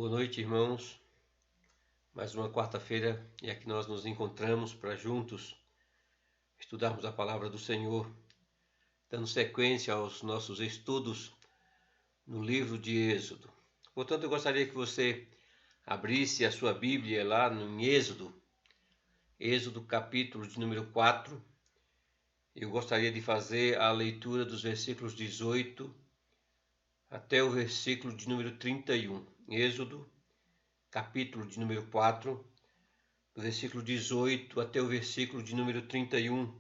Boa noite, irmãos. Mais uma quarta-feira e aqui nós nos encontramos para juntos estudarmos a palavra do Senhor, dando sequência aos nossos estudos no livro de Êxodo. Portanto, eu gostaria que você abrisse a sua Bíblia lá em Êxodo capítulo de número 4. Eu gostaria de fazer a leitura dos versículos 18 até o versículo de número 31. Êxodo capítulo de número 4, do versículo 18 até o versículo de número 31,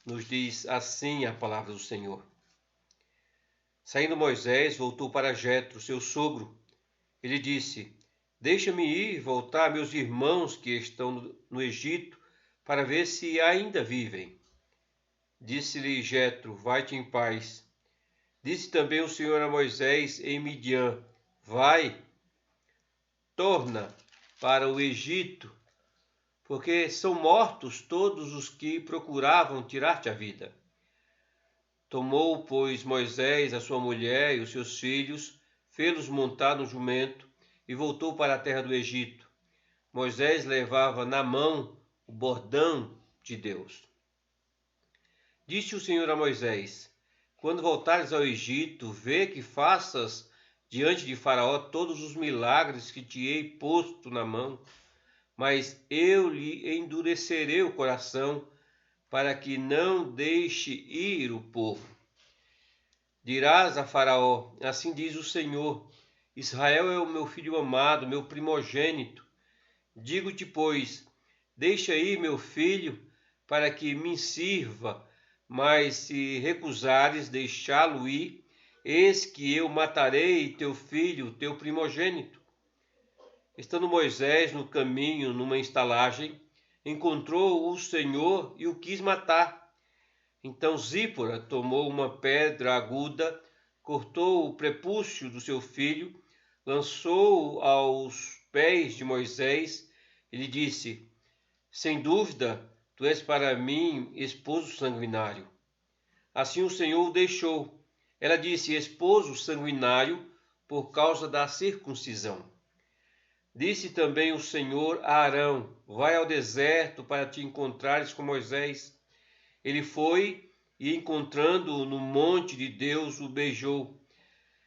nos diz assim a palavra do Senhor. Saindo Moisés, voltou para Jetro, seu sogro. Ele disse: Deixa-me ir voltar a meus irmãos que estão no Egito, para ver se ainda vivem. Disse-lhe Jetro: Vai-te em paz. Disse também o Senhor a Moisés em Midian: Vai, torna para o Egito, porque são mortos todos os que procuravam tirar-te a vida. Tomou, pois, Moisés a sua mulher e os seus filhos, fê-los montar no jumento e voltou para a terra do Egito. Moisés levava na mão o bordão de Deus. Disse o Senhor a Moisés: Quando voltares ao Egito, vê que faças diante de Faraó todos os milagres que te hei posto na mão, mas eu lhe endurecerei o coração, para que não deixe ir o povo. Dirás a Faraó: Assim diz o Senhor: Israel é o meu filho amado, meu primogênito. Digo-te, pois, deixa ir meu filho, para que me sirva, mas se recusares deixá-lo ir, eis que eu matarei teu filho, teu primogênito. Estando Moisés no caminho, numa estalagem, encontrou o Senhor e o quis matar. Então Zípora tomou uma pedra aguda, cortou o prepúcio do seu filho, lançou-o aos pés de Moisés e lhe disse: Sem dúvida, tu és para mim esposo sanguinário. Assim o Senhor o deixou. Ela disse: Esposo sanguinário, por causa da circuncisão. Disse também o Senhor a Arão: Vai ao deserto para te encontrares com Moisés. Ele foi e, encontrando-o no monte de Deus, o beijou.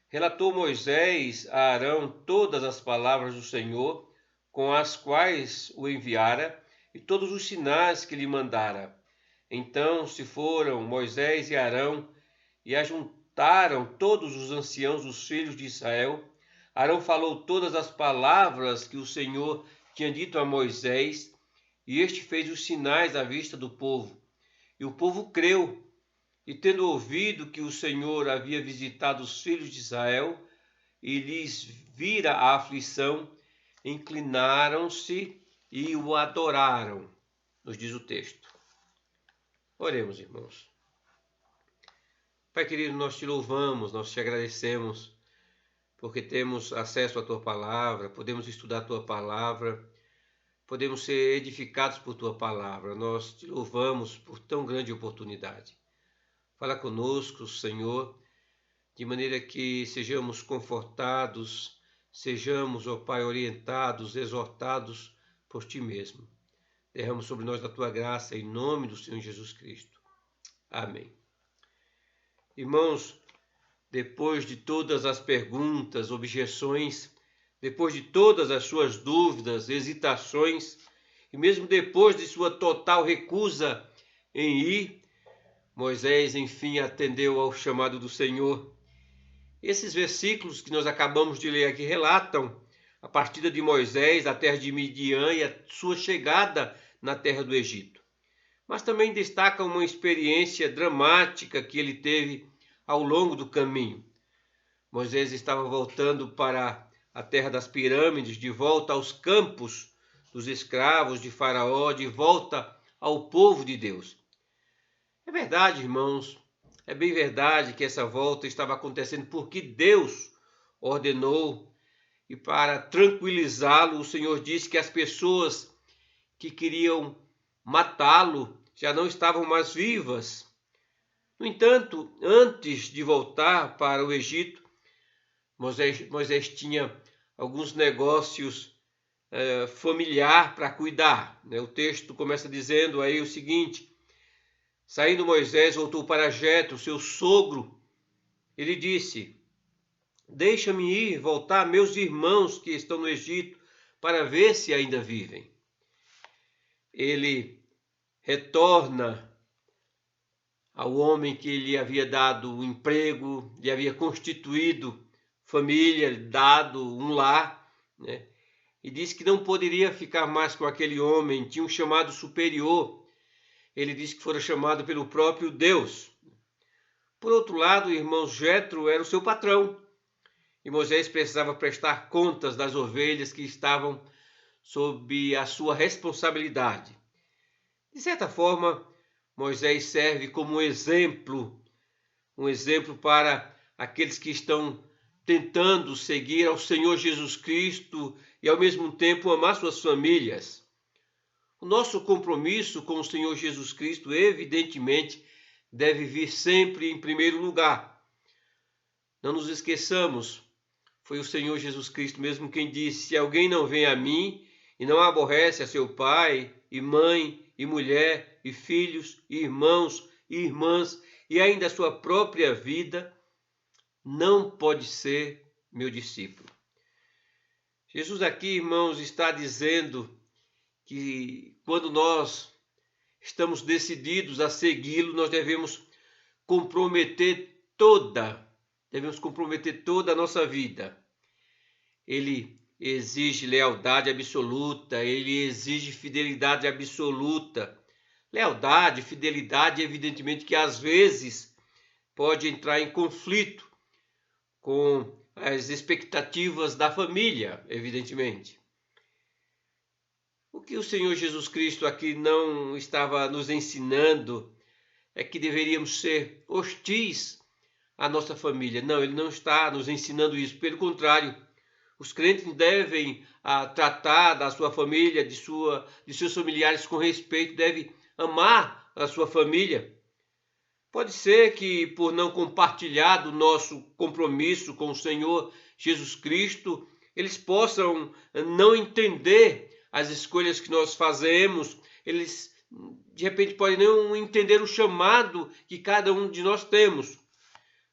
Relatou Moisés a Arão todas as palavras do Senhor, com as quais o enviara, e todos os sinais que lhe mandara. Então se foram Moisés e Arão, e ajuntaram todos os anciãos dos filhos de Israel. Arão falou todas as palavras que o Senhor tinha dito a Moisés, e este fez os sinais à vista do povo. E o povo creu, e tendo ouvido que o Senhor havia visitado os filhos de Israel, e lhes vira a aflição, inclinaram-se e o adoraram, nos diz o texto. Oremos, irmãos. Pai querido, nós te louvamos, nós te agradecemos, porque temos acesso à Tua Palavra, podemos estudar a Tua Palavra, podemos ser edificados por Tua Palavra. Nós te louvamos por tão grande oportunidade. Fala conosco, Senhor, de maneira que sejamos confortados, sejamos, ó Pai, orientados, exortados por Ti mesmo. Derrama sobre nós a Tua graça, em nome do Senhor Jesus Cristo. Amém. Irmãos, depois de todas as perguntas, objeções, depois de todas as suas dúvidas, hesitações, e mesmo depois de sua total recusa em ir, Moisés enfim atendeu ao chamado do Senhor. Esses versículos que nós acabamos de ler aqui relatam a partida de Moisés da terra de Midian e a sua chegada na terra do Egito. Mas também destacam uma experiência dramática que ele teve ao longo do caminho. Moisés estava voltando para a terra das pirâmides, de volta aos campos dos escravos de Faraó, de volta ao povo de Deus. É verdade, irmãos, é bem verdade que essa volta estava acontecendo porque Deus ordenou, e para tranquilizá-lo, o Senhor disse que as pessoas que queriam matá-lo já não estavam mais vivas. No entanto, antes de voltar para o Egito, Moisés tinha alguns negócios familiar para cuidar. O texto começa dizendo aí o seguinte: saindo Moisés, voltou para Jetro, seu sogro. Ele disse: deixa-me ir, voltar meus irmãos que estão no Egito, para ver se ainda vivem. Ele retorna ao homem que lhe havia dado o emprego, lhe havia constituído família, dado um lar, e disse que não poderia ficar mais com aquele homem, tinha um chamado superior. Ele disse que fora chamado pelo próprio Deus. Por outro lado, o irmão Jetro era o seu patrão, e Moisés precisava prestar contas das ovelhas que estavam sob a sua responsabilidade. De certa forma, Moisés serve como um exemplo para aqueles que estão tentando seguir ao Senhor Jesus Cristo e ao mesmo tempo amar suas famílias. O nosso compromisso com o Senhor Jesus Cristo, evidentemente, deve vir sempre em primeiro lugar. Não nos esqueçamos, foi o Senhor Jesus Cristo mesmo quem disse: se alguém não vem a mim e não aborrece a seu pai e mãe e mulher e filhos e irmãos e irmãs e ainda a sua própria vida, não pode ser meu discípulo. Jesus aqui, irmãos, está dizendo que quando nós estamos decididos a segui-lo, nós devemos comprometer toda a nossa vida. Ele exige lealdade absoluta, ele exige fidelidade absoluta. Lealdade, fidelidade, evidentemente que às vezes pode entrar em conflito com as expectativas da família, evidentemente. O que o Senhor Jesus Cristo aqui não estava nos ensinando é que deveríamos ser hostis à nossa família. Não, ele não está nos ensinando isso. Pelo contrário, os crentes devem tratar da sua família, de seus familiares com respeito, devem amar a sua família. Pode ser que por não compartilhar do nosso compromisso com o Senhor Jesus Cristo, eles possam não entender as escolhas que nós fazemos, eles de repente podem não entender o chamado que cada um de nós temos.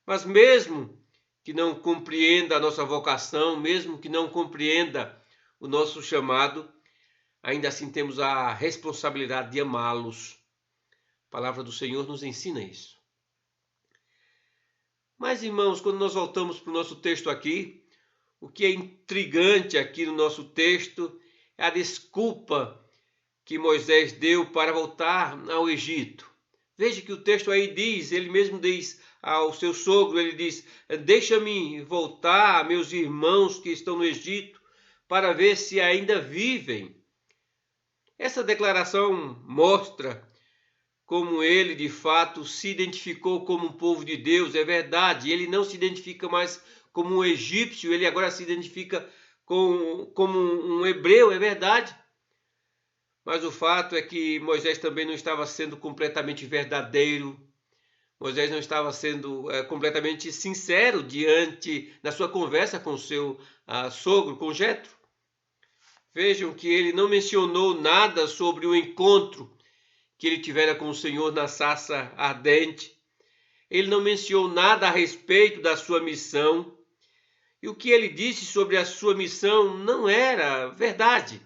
Mas mesmo que não compreenda a nossa vocação, mesmo que não compreenda o nosso chamado, ainda assim temos a responsabilidade de amá-los. A palavra do Senhor nos ensina isso. Mas, irmãos, quando nós voltamos para o nosso texto aqui, o que é intrigante aqui no nosso texto é a desculpa que Moisés deu para voltar ao Egito. Veja que o texto aí diz, ele mesmo diz ao seu sogro, ele diz: deixa-me voltar a meus irmãos que estão no Egito para ver se ainda vivem. Essa declaração mostra como ele de fato se identificou como um povo de Deus. É verdade, ele não se identifica mais como um egípcio, ele agora se identifica como um hebreu, é verdade. Mas o fato é que Moisés também não estava sendo completamente verdadeiro. Moisés não estava sendo completamente sincero na sua conversa com seu sogro, com Jetro. Vejam que ele não mencionou nada sobre o encontro que ele tivera com o Senhor na sarça ardente. Ele não mencionou nada a respeito da sua missão. E o que ele disse sobre a sua missão não era verdade.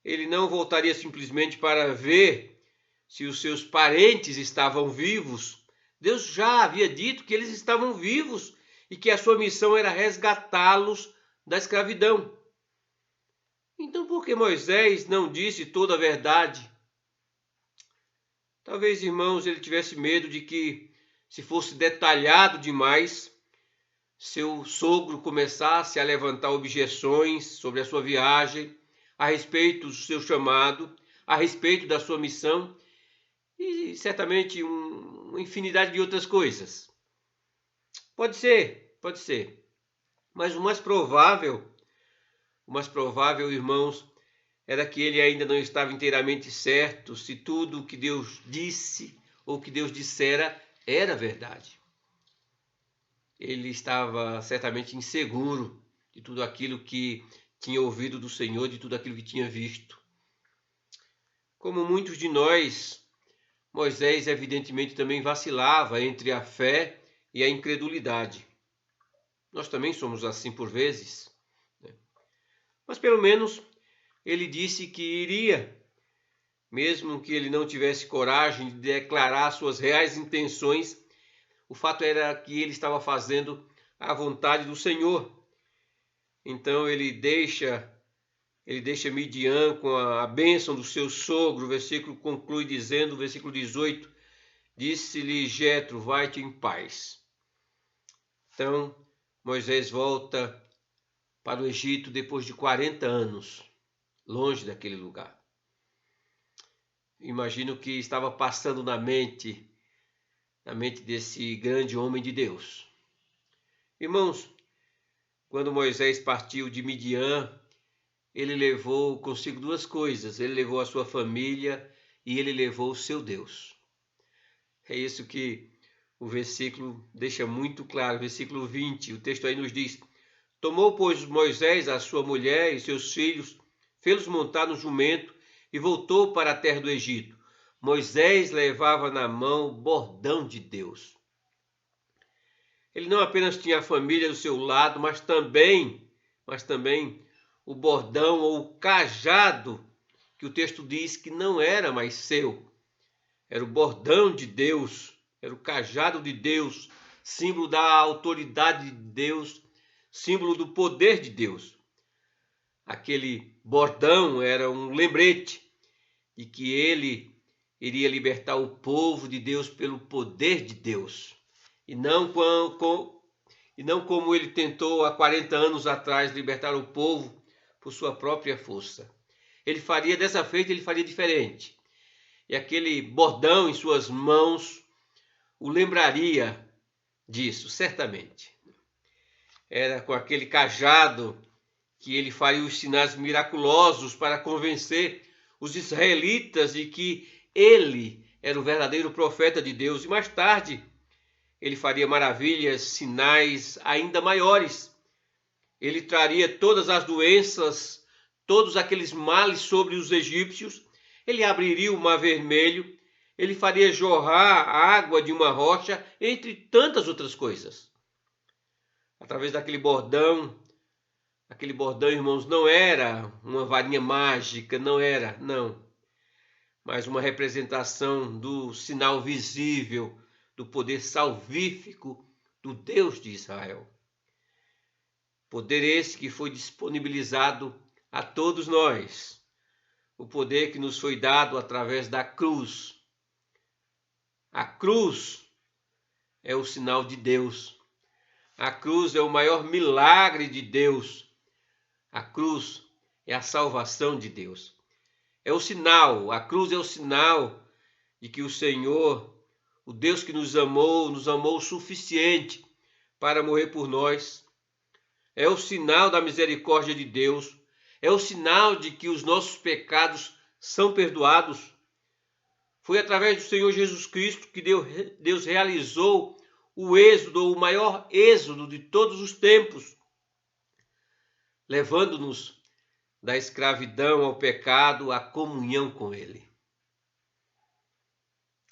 Ele não voltaria simplesmente para ver se os seus parentes estavam vivos. Deus já havia dito que eles estavam vivos e que a sua missão era resgatá-los da escravidão. Então, por que Moisés não disse toda a verdade? Talvez, irmãos, ele tivesse medo de que, se fosse detalhado demais, seu sogro começasse a levantar objeções sobre a sua viagem, a respeito do seu chamado, a respeito da sua missão e certamente uma infinidade de outras coisas. Pode ser. Mas o mais provável, irmãos, era que ele ainda não estava inteiramente certo se tudo o que Deus disse ou que Deus dissera era verdade. Ele estava certamente inseguro de tudo aquilo que tinha ouvido do Senhor, de tudo aquilo que tinha visto. Como muitos de nós, Moisés evidentemente também vacilava entre a fé e a incredulidade. Nós também somos assim por vezes, né? Mas pelo menos ele disse que iria, mesmo que ele não tivesse coragem de declarar suas reais intenções. O fato era que ele estava fazendo a vontade do Senhor. Então ele deixa Midian com a bênção do seu sogro. O versículo conclui dizendo, versículo 18, disse-lhe Jetro, vai-te em paz. Então Moisés volta para o Egito depois de 40 anos, longe daquele lugar. Imagino que estava passando na mente desse grande homem de Deus. Irmãos, quando Moisés partiu de Midian, ele levou consigo duas coisas. Ele levou a sua família e ele levou o seu Deus. É isso que o versículo deixa muito claro. Versículo 20, o texto aí nos diz: tomou, pois, Moisés a sua mulher e seus filhos, fê-los montar no jumento e voltou para a terra do Egito. Moisés levava na mão o bordão de Deus. Ele não apenas tinha a família do seu lado, mas também o bordão ou o cajado, que o texto diz que não era mais seu. Era o bordão de Deus, era o cajado de Deus, símbolo da autoridade de Deus, símbolo do poder de Deus. Aquele bordão era um lembrete de que ele iria libertar o povo de Deus pelo poder de Deus. E não como ele tentou há 40 anos atrás libertar o povo por sua própria força. Ele faria dessa feita, ele faria diferente. E aquele bordão em suas mãos o lembraria disso, certamente. Era com aquele cajado que ele faria os sinais miraculosos para convencer os israelitas de que ele era o verdadeiro profeta de Deus. E mais tarde, ele faria maravilhas, sinais ainda maiores. Ele traria todas as doenças, todos aqueles males sobre os egípcios. Ele abriria o mar vermelho. Ele faria jorrar a água de uma rocha, entre tantas outras coisas. Através daquele bordão, irmãos, não era uma varinha mágica, não. Mas uma representação do sinal visível, do poder salvífico do Deus de Israel. Poder esse que foi disponibilizado a todos nós. O poder que nos foi dado através da cruz. A cruz é o sinal de Deus. A cruz é o maior milagre de Deus. A cruz é a salvação de Deus. É o sinal, a cruz é o sinal de que o Senhor, o Deus que nos amou o suficiente para morrer por nós. É o sinal da misericórdia de Deus. É o sinal de que os nossos pecados são perdoados. Foi através do Senhor Jesus Cristo que Deus realizou o êxodo, o maior êxodo de todos os tempos, levando-nos da escravidão ao pecado à comunhão com Ele.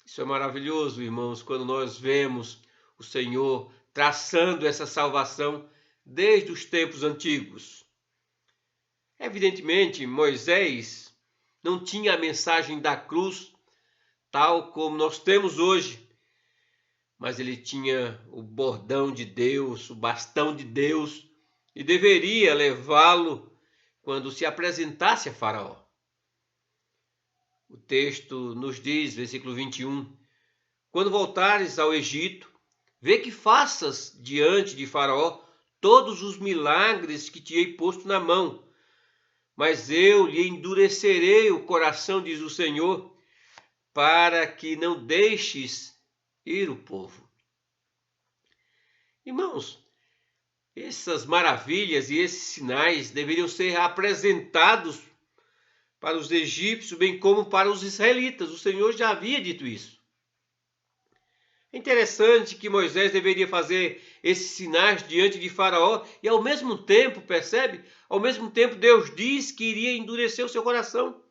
Isso é maravilhoso, irmãos, quando nós vemos o Senhor traçando essa salvação desde os tempos antigos. Evidentemente, Moisés não tinha a mensagem da cruz tal como nós temos hoje, mas ele tinha o bordão de Deus, o bastão de Deus, e deveria levá-lo quando se apresentasse a Faraó. O texto nos diz, versículo 21, quando voltares ao Egito, vê que faças diante de Faraó todos os milagres que te hei posto na mão, mas eu lhe endurecerei o coração, diz o Senhor, para que não deixes ir o povo. Irmãos, essas maravilhas e esses sinais deveriam ser apresentados para os egípcios, bem como para os israelitas. O Senhor já havia dito isso. É interessante que Moisés deveria fazer esses sinais diante de Faraó e ao mesmo tempo, percebe? Ao mesmo tempo Deus diz que iria endurecer o seu coração.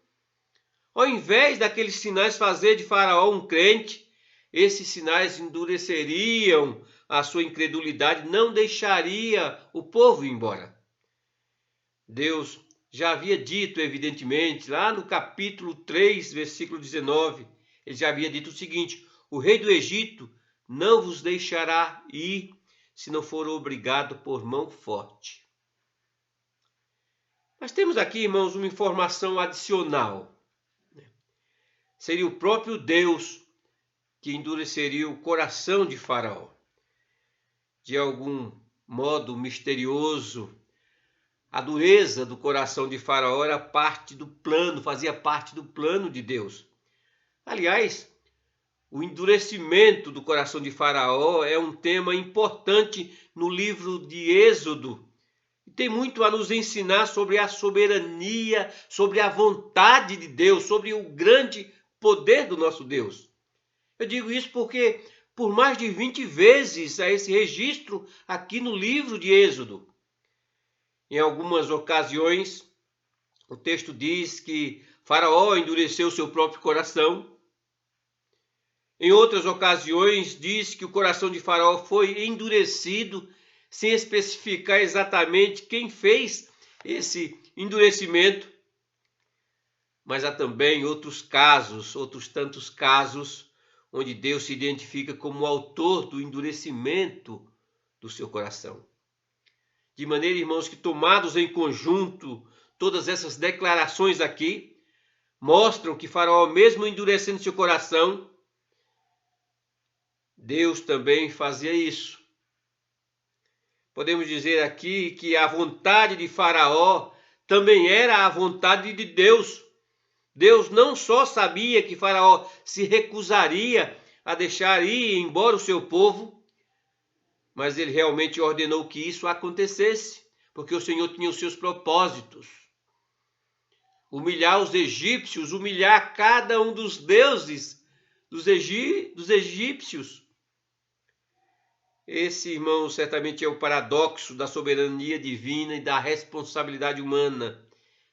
Ao invés daqueles sinais fazer de Faraó um crente, esses sinais endureceriam a sua incredulidade, não deixaria o povo ir embora. Deus já havia dito, evidentemente, lá no capítulo 3, versículo 19, ele já havia dito o seguinte: o rei do Egito não vos deixará ir se não for obrigado por mão forte. Mas temos aqui, irmãos, uma informação adicional. Seria o próprio Deus que endureceria o coração de Faraó. De algum modo misterioso, a dureza do coração de Faraó era parte do plano, fazia parte do plano de Deus. Aliás, o endurecimento do coração de Faraó é um tema importante no livro de Êxodo. E tem muito a nos ensinar sobre a soberania, sobre a vontade de Deus, sobre o grande poder do nosso Deus. Eu digo isso porque por mais de 20 vezes há esse registro aqui no livro de Êxodo. Em algumas ocasiões, o texto diz que Faraó endureceu seu próprio coração. Em outras ocasiões, diz que o coração de Faraó foi endurecido, sem especificar exatamente quem fez esse endurecimento. Mas há também outros casos, outros tantos casos, onde Deus se identifica como o autor do endurecimento do seu coração. De maneira, irmãos, que tomados em conjunto, todas essas declarações aqui mostram que Faraó, mesmo endurecendo seu coração, Deus também fazia isso. Podemos dizer aqui que a vontade de Faraó também era a vontade de Deus. Deus não só sabia que Faraó se recusaria a deixar ir embora o seu povo, mas ele realmente ordenou que isso acontecesse, porque o Senhor tinha os seus propósitos. Humilhar os egípcios, humilhar cada um dos deuses dos egípcios. Esse, irmão, certamente é o paradoxo da soberania divina e da responsabilidade humana,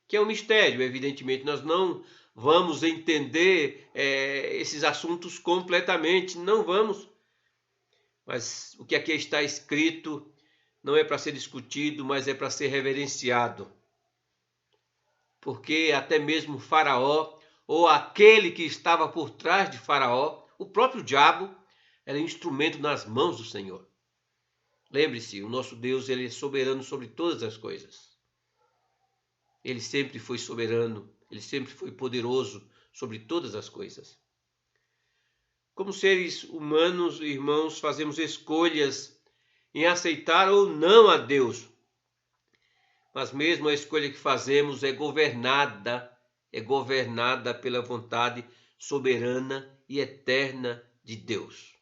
que é um mistério. Evidentemente, nós não vamos entender esses assuntos completamente, não vamos. Mas o que aqui está escrito não é para ser discutido, mas é para ser reverenciado. Porque até mesmo Faraó, ou aquele que estava por trás de Faraó, o próprio diabo, era instrumento nas mãos do Senhor. Lembre-se, o nosso Deus, ele é soberano sobre todas as coisas. Ele sempre foi soberano, ele sempre foi poderoso sobre todas as coisas. Como seres humanos, irmãos, fazemos escolhas em aceitar ou não a Deus. Mas mesmo a escolha que fazemos é governada pela vontade soberana e eterna de Deus.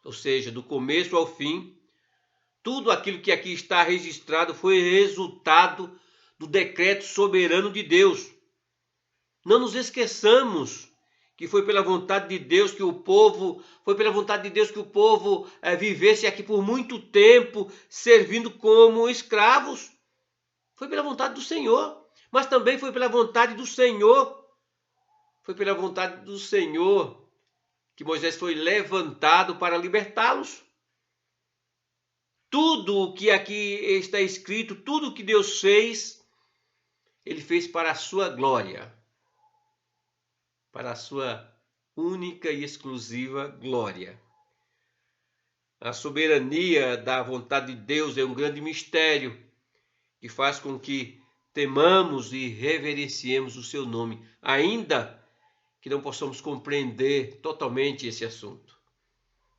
Ou seja, do começo ao fim, tudo aquilo que aqui está registrado foi resultado do decreto soberano de Deus. Não nos esqueçamos que foi pela vontade de Deus que o povo vivesse aqui por muito tempo, servindo como escravos. Foi pela vontade do Senhor, mas também foi pela vontade do Senhor. Foi pela vontade do Senhor que Moisés foi levantado para libertá-los. Tudo o que aqui está escrito, tudo o que Deus fez, ele fez para a sua glória, para a sua única e exclusiva glória. A soberania da vontade de Deus é um grande mistério que faz com que temamos e reverenciemos o seu nome, ainda que não possamos compreender totalmente esse assunto.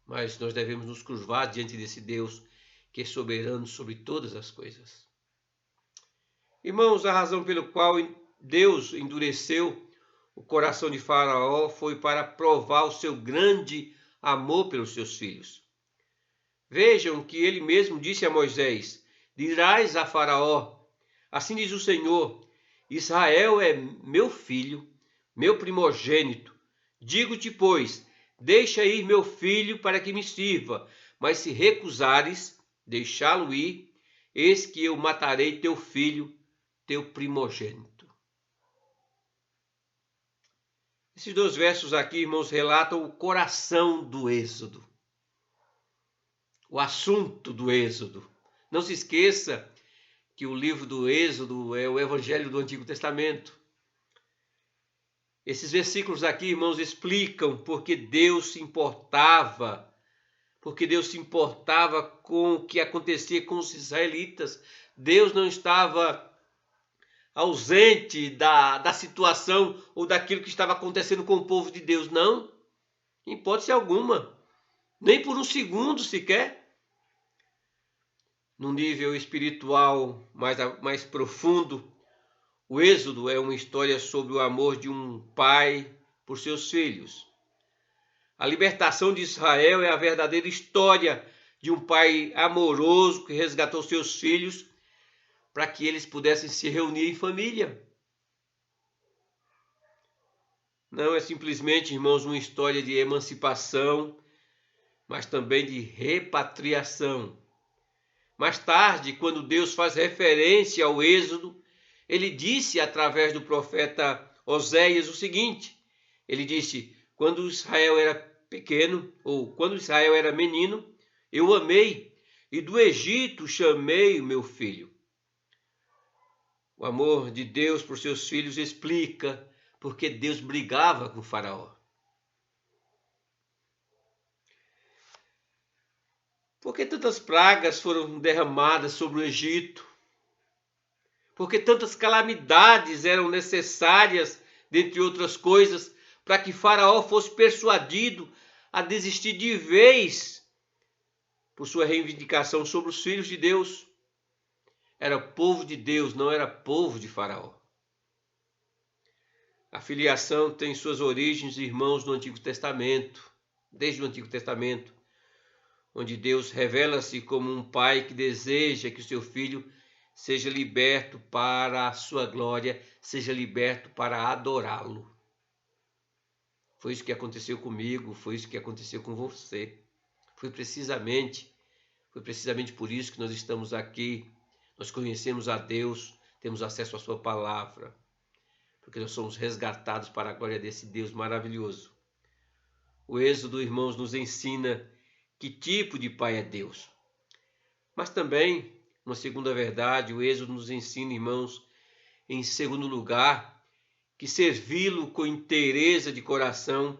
Mas nós devemos nos curvar diante desse Deus que é soberano sobre todas as coisas. Irmãos, a razão pela qual Deus endureceu o coração de Faraó foi para provar o seu grande amor pelos seus filhos. Vejam que ele mesmo disse a Moisés: dirás a Faraó, assim diz o Senhor, Israel é meu filho, meu primogênito. Digo-te, pois, deixa ir meu filho para que me sirva, mas se recusares deixá-lo ir, eis que eu matarei teu filho, teu primogênito. Esses 2 versos aqui, irmãos, relatam o coração do Êxodo, o assunto do Êxodo. Não se esqueça que o livro do Êxodo é o Evangelho do Antigo Testamento. Esses versículos aqui, irmãos, explicam porque Deus se importava com o que acontecia com os israelitas. Deus não estava ausente da situação ou daquilo que estava acontecendo com o povo de Deus, não, em hipótese alguma, nem por um segundo sequer. Num nível espiritual mais profundo, o Êxodo é uma história sobre o amor de um pai por seus filhos. A libertação de Israel é a verdadeira história de um pai amoroso que resgatou seus filhos para que eles pudessem se reunir em família. Não é simplesmente, irmãos, uma história de emancipação, mas também de repatriação. Mais tarde, quando Deus faz referência ao Êxodo, ele disse através do profeta Oséias o seguinte: ele disse, quando Israel era pequeno, ou quando Israel era menino, eu amei, e do Egito chamei o meu filho. O amor de Deus por seus filhos explica porque Deus brigava com Faraó. Por que tantas pragas foram derramadas sobre o Egito? Por que tantas calamidades eram necessárias, dentre outras coisas, para que Faraó fosse persuadido a desistir de vez por sua reivindicação sobre os filhos de Deus? Era povo de Deus, não era povo de Faraó. A filiação tem suas origens, irmãos, no Antigo Testamento, desde o Antigo Testamento, onde Deus revela-se como um pai que deseja que o seu filho seja liberto para a sua glória, seja liberto para adorá-lo. Foi isso que aconteceu comigo, foi isso que aconteceu com você. Foi precisamente por isso que nós estamos aqui. Nós conhecemos a Deus, temos acesso à sua palavra, porque nós somos resgatados para a glória desse Deus maravilhoso. O Êxodo, irmãos, nos ensina que tipo de pai é Deus. Mas também, uma segunda verdade, o Êxodo nos ensina, irmãos, em segundo lugar, que servi-lo com inteireza de coração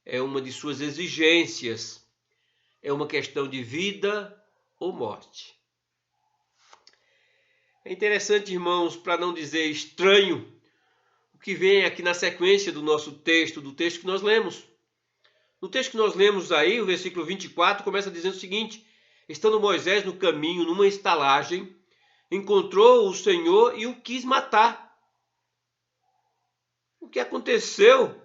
é uma de suas exigências. É uma questão de vida ou morte. É interessante, irmãos, para não dizer estranho, o que vem aqui na sequência do nosso texto, do texto que nós lemos. No texto que nós lemos aí, o versículo 24, começa dizendo o seguinte: estando Moisés no caminho, numa estalagem, encontrou o Senhor e o quis matar. O que aconteceu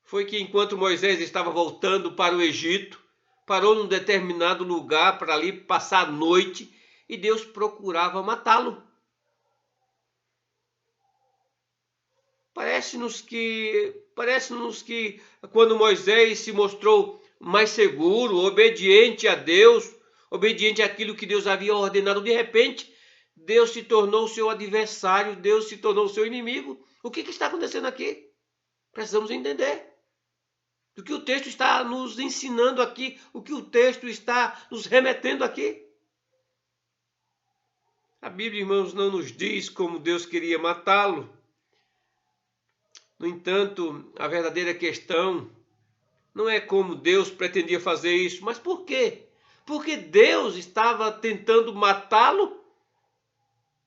foi que enquanto Moisés estava voltando para o Egito, parou num determinado lugar para ali passar a noite e Deus procurava matá-lo. Parece-nos que quando Moisés se mostrou mais seguro, obediente a Deus, obediente àquilo que Deus havia ordenado, de repente, Deus se tornou seu adversário, Deus se tornou seu inimigo. O que está acontecendo aqui? Precisamos entender. O que o texto está nos ensinando aqui, o que o texto está nos remetendo aqui. A Bíblia, irmãos, não nos diz como Deus queria matá-lo. No entanto, a verdadeira questão não é como Deus pretendia fazer isso, mas por quê? Porque Deus estava tentando matá-lo?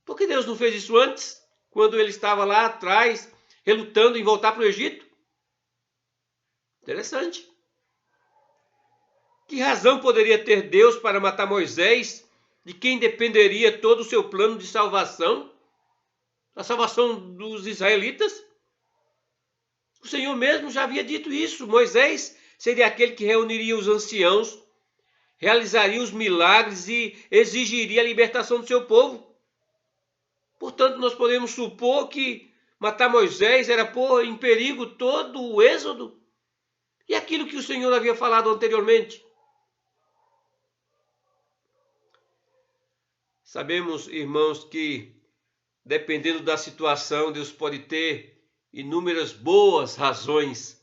Por que Deus não fez isso antes, quando ele estava lá atrás, relutando em voltar para o Egito? Interessante. Que razão poderia ter Deus para matar Moisés, de quem dependeria todo o seu plano de salvação, a salvação dos israelitas? O Senhor mesmo já havia dito isso. Moisés seria aquele que reuniria os anciãos, realizaria os milagres e exigiria a libertação do seu povo. Portanto, nós podemos supor que matar Moisés era pôr em perigo todo o Êxodo. E aquilo que o Senhor havia falado anteriormente. Sabemos, irmãos, que dependendo da situação, Deus pode ter inúmeras boas razões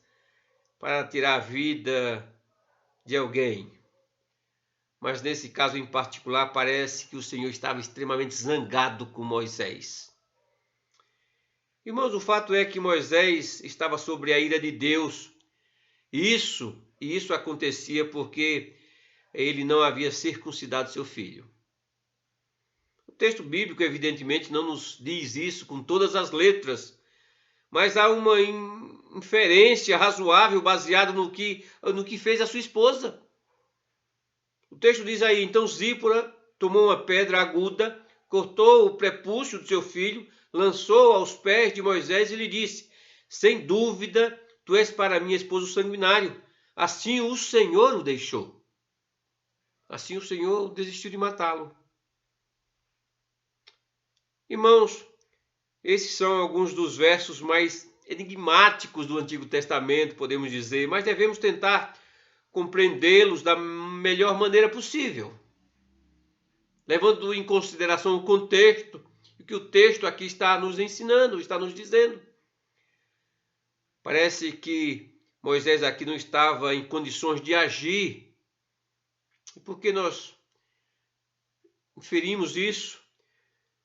para tirar a vida de alguém. Mas nesse caso em particular, parece que o Senhor estava extremamente zangado com Moisés. Irmãos, o fato é que Moisés estava sob a ira de Deus. E isso acontecia porque ele não havia circuncidado seu filho. O texto bíblico, evidentemente, não nos diz isso com todas as letras, mas há uma inferência razoável baseada no que fez a sua esposa. O texto diz aí, então Zípora tomou uma pedra aguda, cortou o prepúcio do seu filho, lançou aos pés de Moisés e lhe disse, sem dúvida, tu és para mim esposo sanguinário. Assim o Senhor o deixou. Assim o Senhor desistiu de matá-lo. Irmãos, esses são alguns dos versos mais enigmáticos do Antigo Testamento, podemos dizer, mas devemos tentar compreendê-los da melhor maneira possível, levando em consideração o contexto e o que o texto aqui está nos ensinando, está nos dizendo. Parece que Moisés aqui não estava em condições de agir. E por que nós inferimos isso?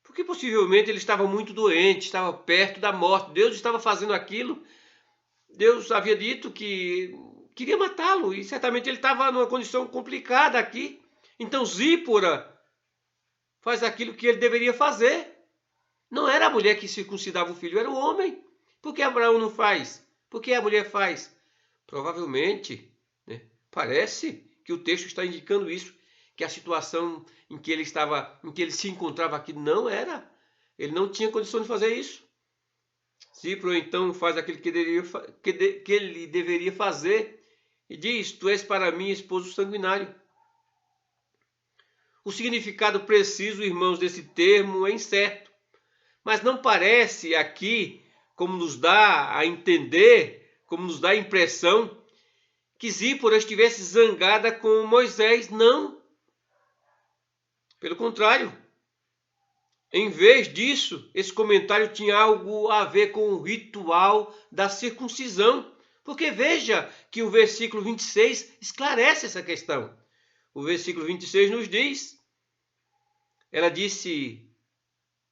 Porque possivelmente ele estava muito doente, estava perto da morte. Deus estava fazendo aquilo. Deus havia dito que queria matá-lo e certamente ele estava numa condição complicada aqui. Então Zípora faz aquilo que ele deveria fazer. Não era a mulher que circuncidava o filho, era o homem. Por que Abraão não faz? Por que a mulher faz? Provavelmente, parece que o texto está indicando isso, que a situação em que ele se encontrava aqui não era. Ele não tinha condição de fazer isso. Zípora então faz aquilo que ele deveria fazer e diz, tu és para mim esposo sanguinário. O significado preciso, irmãos, desse termo é incerto, mas não parece aqui, como nos dá a entender, como nos dá a impressão, que Zípora estivesse zangada com Moisés, não. Pelo contrário, em vez disso, esse comentário tinha algo a ver com o ritual da circuncisão, porque veja que o versículo 26 esclarece essa questão. O versículo 26 nos diz, ela disse,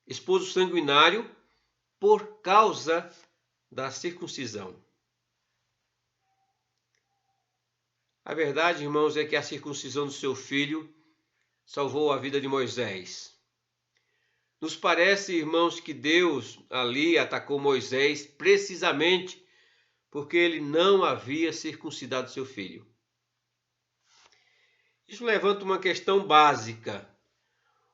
esposo sanguinário, por causa da circuncisão. A verdade, irmãos, é que a circuncisão do seu filho salvou a vida de Moisés. Nos parece, irmãos, que Deus ali atacou Moisés precisamente porque ele não havia circuncidado seu filho. Isso levanta uma questão básica.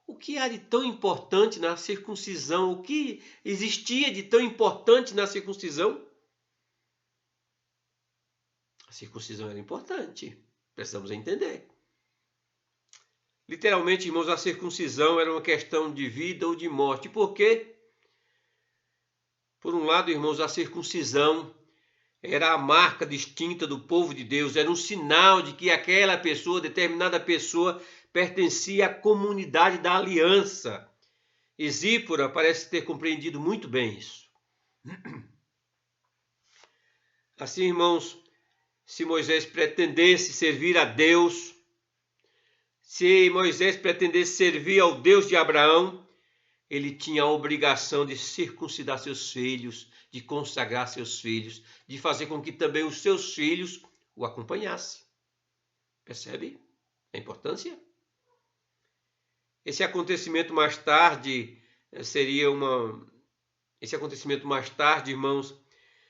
O que há de tão importante na circuncisão? O que existia de tão importante na circuncisão? A circuncisão era importante, precisamos entender. Literalmente, irmãos, a circuncisão era uma questão de vida ou de morte. Por quê? Por um lado, irmãos, a circuncisão era a marca distinta do povo de Deus, era um sinal de que aquela pessoa, determinada pessoa, pertencia à comunidade da aliança. E Zípora parece ter compreendido muito bem isso. Assim, irmãos, se Moisés pretendesse servir a Deus, se Moisés pretendesse servir ao Deus de Abraão, ele tinha a obrigação de circuncidar seus filhos, de consagrar seus filhos, de fazer com que também os seus filhos o acompanhassem. Percebe a importância? Esse acontecimento mais tarde, irmãos,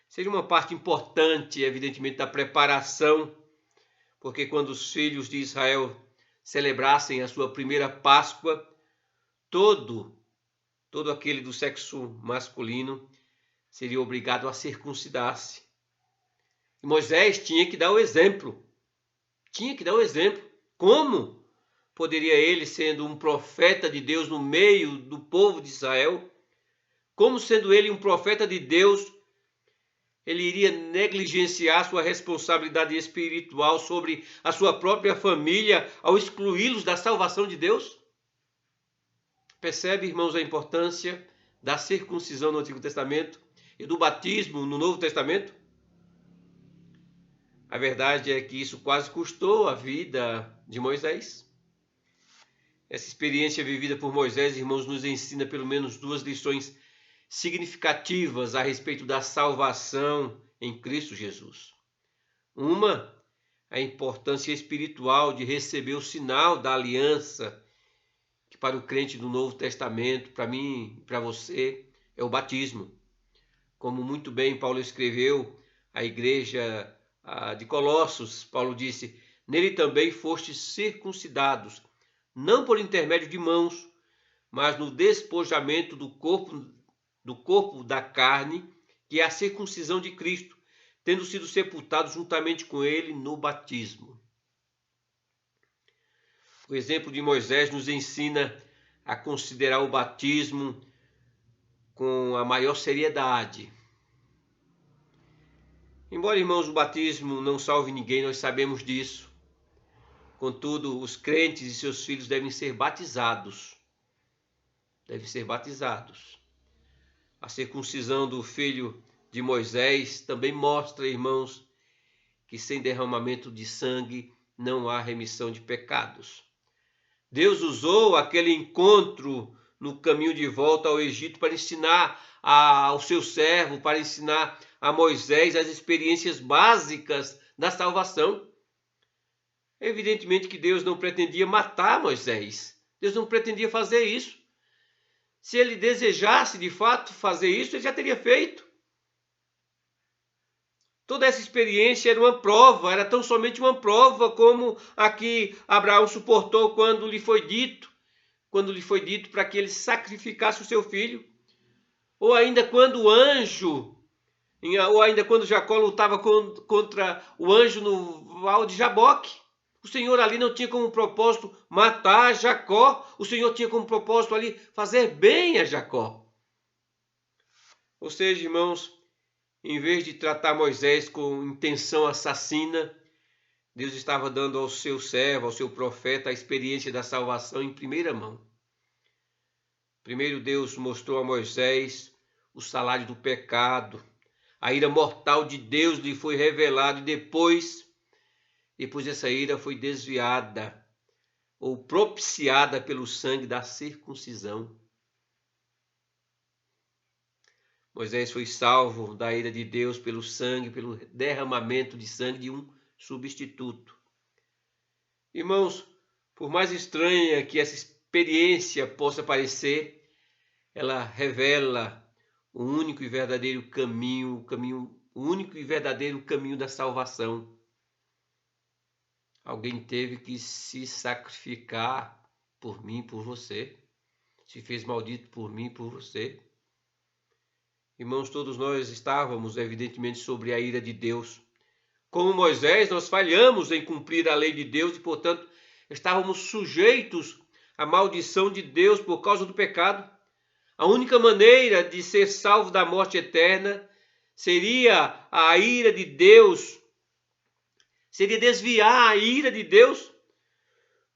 seria uma parte importante, evidentemente, da preparação, porque quando os filhos de Israel celebrassem a sua primeira Páscoa, todo aquele do sexo masculino seria obrigado a circuncidar-se. E Moisés tinha que dar o exemplo. Como poderia ele, sendo um profeta de Deus no meio do povo de Israel, como sendo ele um profeta de Deus, Ele iria negligenciar sua responsabilidade espiritual sobre a sua própria família ao excluí-los da salvação de Deus? Percebe, irmãos, a importância da circuncisão no Antigo Testamento e do batismo no Novo Testamento? A verdade é que isso quase custou a vida de Moisés. Essa experiência vivida por Moisés, irmãos, nos ensina pelo menos duas lições significativas a respeito da salvação em Cristo Jesus. Uma, a importância espiritual de receber o sinal da aliança, que para o crente do Novo Testamento, para mim e para você, é o batismo. Como muito bem Paulo escreveu à igreja de Colossos, Paulo disse: nele também fostes circuncidados, não por intermédio de mãos, mas no despojamento do corpo da carne, que é a circuncisão de Cristo, tendo sido sepultados juntamente com ele no batismo. O exemplo de Moisés nos ensina a considerar o batismo com a maior seriedade. Embora, irmãos, o batismo não salve ninguém, nós sabemos disso. Contudo, os crentes e seus filhos devem ser batizados. A circuncisão do filho de Moisés também mostra, irmãos, que sem derramamento de sangue não há remissão de pecados. Deus usou aquele encontro no caminho de volta ao Egito para ensinar ao seu servo, para ensinar a Moisés as experiências básicas da salvação. Evidentemente que Deus não pretendia matar Moisés. Deus não pretendia fazer isso. Se ele desejasse de fato fazer isso, ele já teria feito. Toda essa experiência era uma prova, era tão somente uma prova como a que Abraão suportou quando lhe foi dito para que ele sacrificasse o seu filho. Ou ainda quando Jacó lutava contra o anjo no val de Jaboque. O Senhor ali não tinha como propósito matar Jacó, o Senhor tinha como propósito ali fazer bem a Jacó. Ou seja, irmãos, em vez de tratar Moisés com intenção assassina, Deus estava dando ao seu servo, ao seu profeta, a experiência da salvação em primeira mão. Primeiro Deus mostrou a Moisés o salário do pecado, a ira mortal de Deus lhe foi revelada e depois essa ira foi desviada ou propiciada pelo sangue da circuncisão. Moisés foi salvo da ira de Deus pelo sangue, pelo derramamento de sangue de um substituto. Irmãos, por mais estranha que essa experiência possa parecer, ela revela o único e verdadeiro caminho da salvação. Alguém teve que se sacrificar por mim, por você. Se fez maldito por mim, por você. Irmãos, todos nós estávamos, evidentemente, sobre a ira de Deus. Como Moisés, nós falhamos em cumprir a lei de Deus e, portanto, estávamos sujeitos à maldição de Deus por causa do pecado. A única maneira de ser salvo da morte eterna seria a ira de Deus, seria desviar a ira de Deus,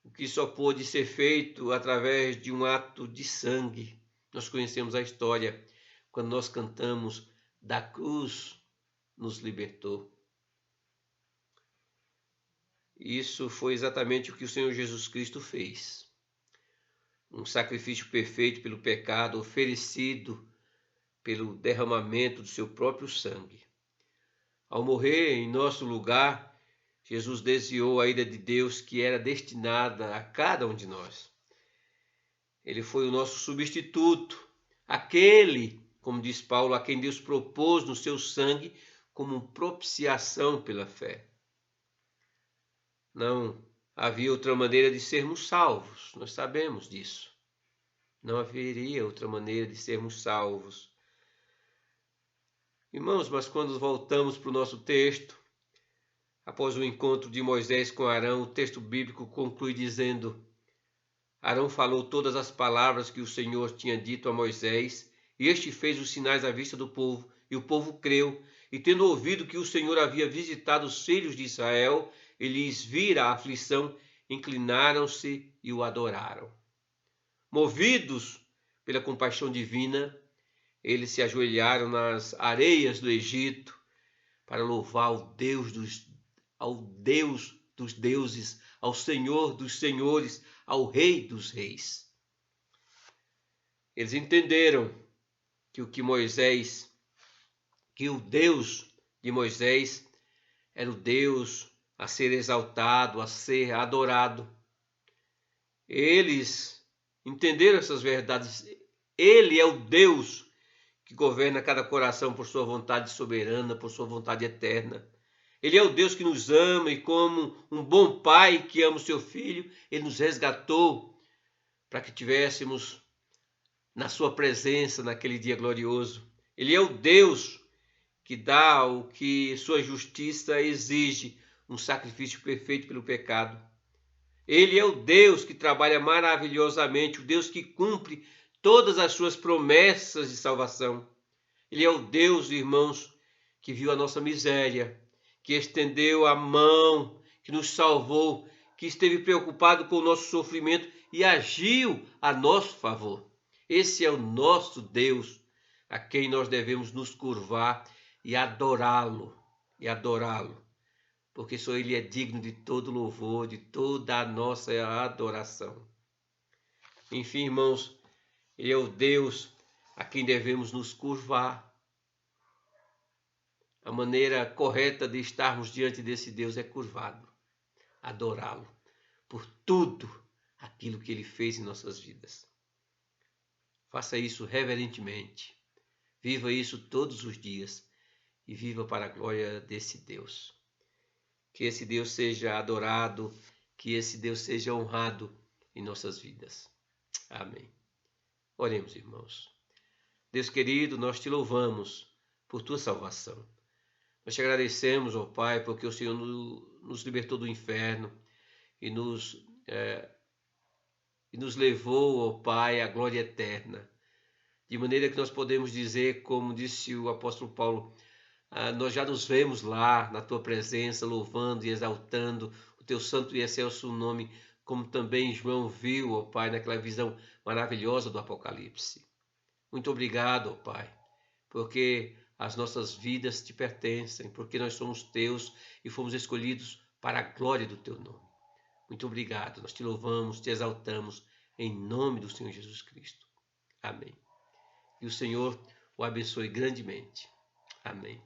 o que só pôde ser feito através de um ato de sangue. Nós conhecemos a história quando nós cantamos "Da cruz nos libertou". Isso foi exatamente o que o Senhor Jesus Cristo fez. Um sacrifício perfeito pelo pecado, oferecido pelo derramamento do seu próprio sangue. Ao morrer em nosso lugar, Jesus desviou a ira de Deus que era destinada a cada um de nós. Ele foi o nosso substituto, aquele, como diz Paulo, a quem Deus propôs no seu sangue como propiciação pela fé. Não havia outra maneira de sermos salvos, nós sabemos disso. Não haveria outra maneira de sermos salvos. Irmãos, mas quando voltamos para o nosso texto, após o encontro de Moisés com Arão, o texto bíblico conclui dizendo: Arão falou todas as palavras que o Senhor tinha dito a Moisés, e este fez os sinais à vista do povo, e o povo creu, E tendo ouvido que o Senhor havia visitado os filhos de Israel, e lhes vira a aflição, inclinaram-se e o adoraram. Movidos pela compaixão divina, eles se ajoelharam nas areias do Egito para louvar ao Deus dos deuses, ao Senhor dos senhores, ao Rei dos reis. Eles entenderam que o Deus de Moisés era o Deus a ser exaltado, a ser adorado. Eles entenderam essas verdades. Ele é o Deus que governa cada coração por sua vontade soberana, por sua vontade eterna. Ele é o Deus que nos ama e, como um bom pai que ama o seu filho, ele nos resgatou para que tivéssemos na sua presença naquele dia glorioso. Ele é o Deus que dá o que sua justiça exige, um sacrifício perfeito pelo pecado. Ele é o Deus que trabalha maravilhosamente, o Deus que cumpre todas as suas promessas de salvação. Ele é o Deus, irmãos, que viu a nossa miséria, que estendeu a mão, que nos salvou, que esteve preocupado com o nosso sofrimento e agiu a nosso favor. Esse é o nosso Deus, a quem nós devemos nos curvar e adorá-lo, porque só ele é digno de todo louvor, de toda a nossa adoração. Enfim, irmãos, ele é o Deus a quem devemos nos curvar. A maneira correta de estarmos diante desse Deus é curvado, adorá-lo por tudo aquilo que ele fez em nossas vidas. Faça isso reverentemente, viva isso todos os dias e viva para a glória desse Deus. Que esse Deus seja adorado, que esse Deus seja honrado em nossas vidas. Amém. Oremos, irmãos. Deus querido, nós te louvamos por tua salvação. Nós te agradecemos, ó Pai, porque o Senhor nos libertou do inferno e nos levou, ó Pai, à glória eterna. De maneira que nós podemos dizer, como disse o apóstolo Paulo, nós já nos vemos lá na tua presença, louvando e exaltando o teu santo e excelso nome, como também João viu, ó Pai, naquela visão maravilhosa do Apocalipse. Muito obrigado, ó Pai, porque as nossas vidas te pertencem, porque nós somos teus e fomos escolhidos para a glória do teu nome. Muito obrigado, nós te louvamos, te exaltamos, em nome do Senhor Jesus Cristo. Amém. E o Senhor o abençoe grandemente. Amém.